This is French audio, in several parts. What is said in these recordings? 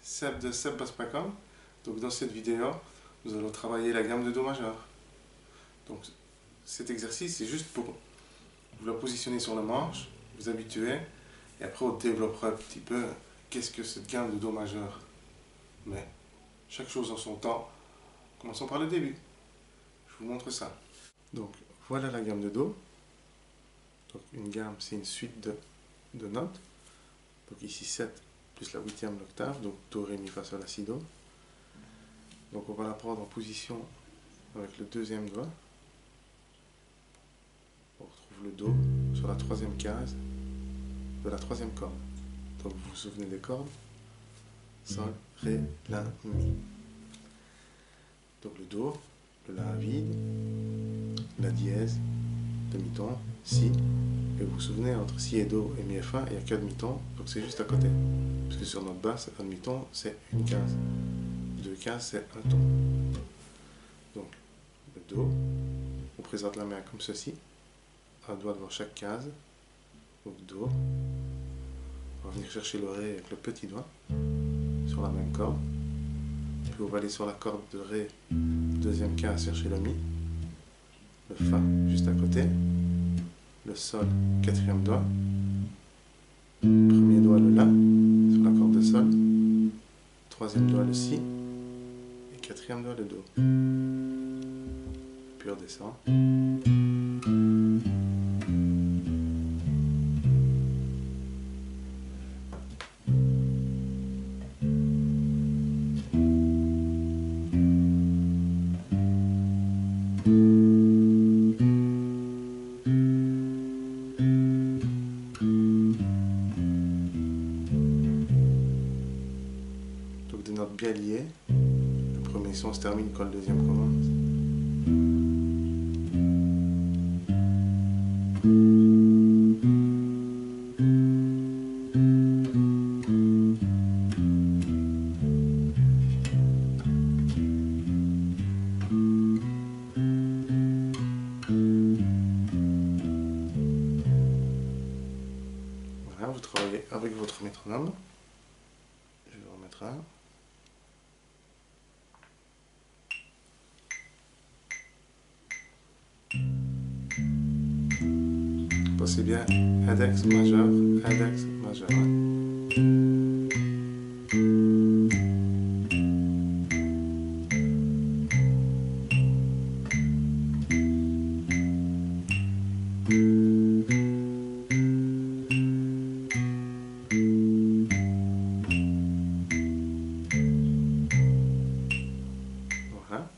Seb de sebbass.com. Donc dans cette vidéo, nous allons travailler la gamme de Do majeur. Donc cet exercice c'est juste pour vous la positionner sur le manche, vous habituer, et après on développera un petit peu qu'est-ce que cette gamme de Do majeur. Mais chaque chose en son temps. Commençons par le début. Je vous montre ça. Donc voilà la gamme de Do. Donc une gamme c'est une suite de notes. Donc ici 7 plus la huitième l'octave, donc Do, Ré, Mi, Fa, Sol, La, Si, Do. Donc on va la prendre en position avec le deuxième doigt. On retrouve le Do sur la troisième case de la troisième corde. Donc vous vous souvenez des cordes? Sol, Ré, La, Mi. Donc le Do, le La vide, La dièse, demi-ton, Si. Et vous vous souvenez, entre Si et Do et Mi et Fa, il n'y a qu'un demi-ton, donc c'est juste à côté. Parce que sur notre basse, un demi-ton, c'est une case. Deux cases, c'est un ton. Donc, le Do, on présente la main comme ceci, un doigt devant chaque case. Donc Do, on va venir chercher le Ré avec le petit doigt, sur la même corde. Puis on va aller sur la corde de Ré, deuxième case, chercher le Mi. Le Fa, juste à côté. Le Sol, quatrième doigt. Premier doigt, le La, sur la corde de Sol. Troisième doigt, le Si. Et quatrième doigt, le Do. Puis on descend. Donc des notes bien liées. Le premier son se termine quand le deuxième commence. Voilà, vous travaillez avec votre métronome. Je vais en remettre un. Pensez bien, index majeur, index majeur. Voilà.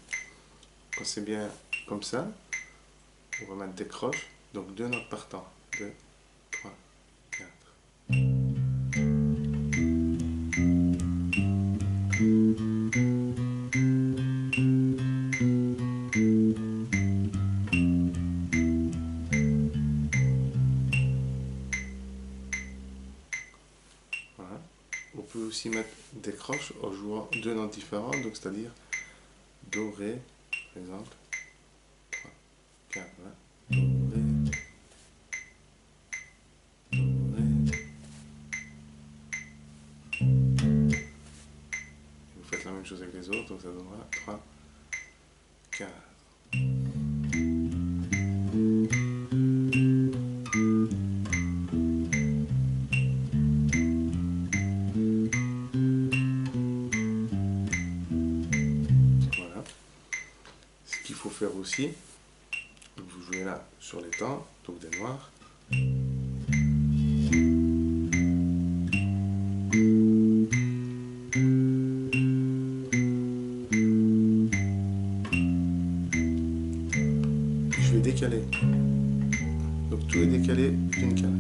Pensez bien comme ça. On va mettre des croches, donc deux notes par temps. 2, 3, 4. Voilà. On peut aussi mettre des croches en jouant deux notes différentes, donc c'est-à-dire Do, Ré, par exemple. 3, 4, voilà. Do, Ré. Vous faites la même chose avec les autres, donc ça donnera 3, 4. Voilà. Ce qu'il faut faire aussi, vous jouez là sur les temps, donc des noirs. Je vais décaler. Donc tout est décalé d'une case.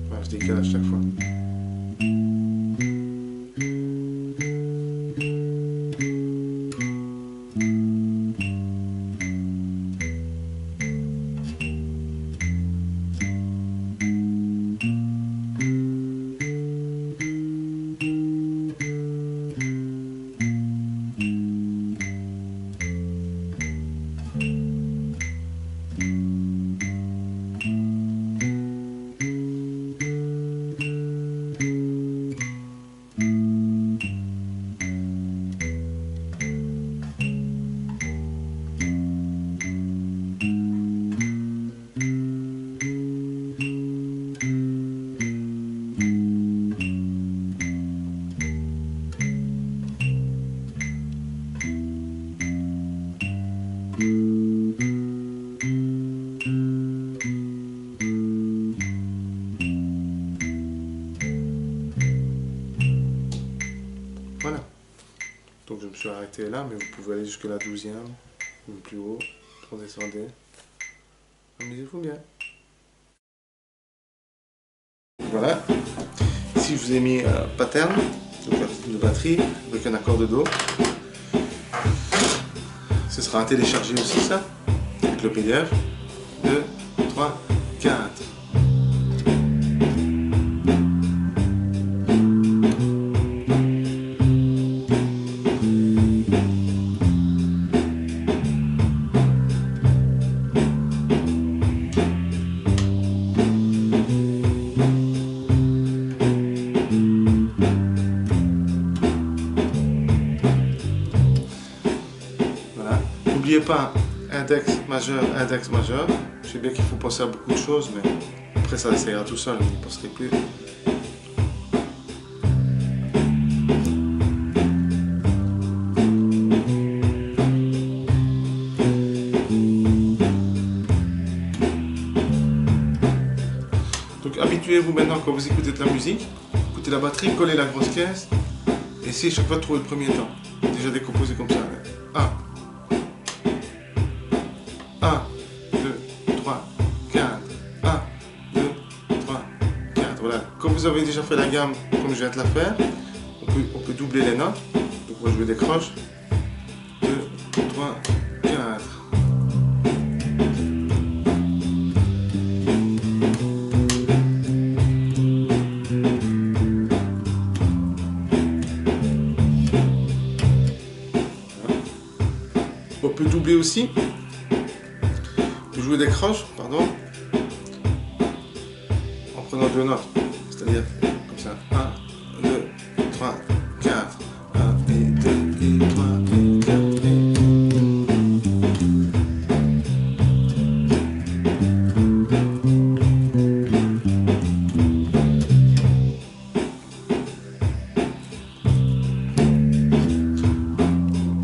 Voilà, je décale à chaque fois. Voilà. Donc je me suis arrêté là, mais vous pouvez aller jusque la 12e, ou plus haut, redescendez. Amusez-vous bien. Voilà. Ici je vous ai mis un pattern de batterie avec un accord de Do. Ce sera à télécharger aussi ça, avec le PDF. 2, 3, 4. N'oubliez pas, index majeur, index majeur. Je sais bien qu'il faut penser à beaucoup de choses, mais après ça ira tout seul, vous n'y penserez plus. Donc habituez-vous maintenant quand vous écoutez de la musique, écoutez la batterie, collez la grosse caisse, et essayez chaque fois de trouver le premier temps. Déjà décomposé comme ça. 1, 1, 2, 3, 4, 1, 2, 3, 4. Voilà. Quand vous avez déjà fait la gamme comme je viens de la faire, on peut doubler les notes. Donc moi je me décroche. 2, 3, 4. On peut doubler aussi. Jouer des croches, pardon, en prenant deux notes, c'est-à-dire comme ça, 1, 2, 3, 4, 1 et 2 et 3 et 4 et...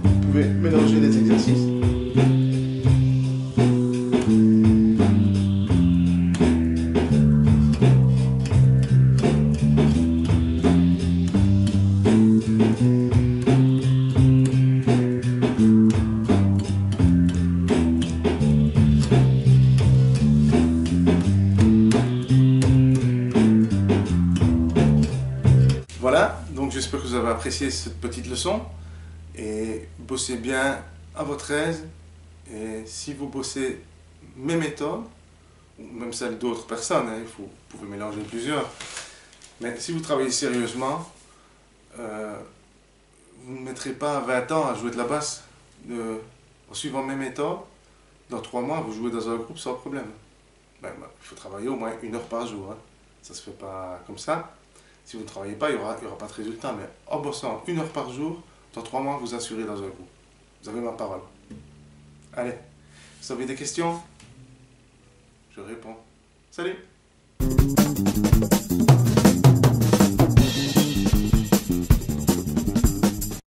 Vous pouvez mélanger les exercices. Voilà, donc j'espère que vous avez apprécié cette petite leçon et bossez bien à votre aise. Et si vous bossez mes méthodes, ou même celles d'autres personnes, hein, vous pouvez mélanger plusieurs, mais si vous travaillez sérieusement, vous ne mettrez pas 20 ans à jouer de la basse en suivant mes méthodes. Dans 3 mois, vous jouez dans un groupe sans problème. Ben, il faut travailler au moins 1 heure par jour. Hein. Ça ne se fait pas comme ça. Si vous ne travaillez pas, il n'y aura pas de résultat. Mais en bossant 1 heure par jour, dans 3 mois, vous assurez dans un groupe. Vous avez ma parole. Allez, vous avez des questions? Je réponds. Salut!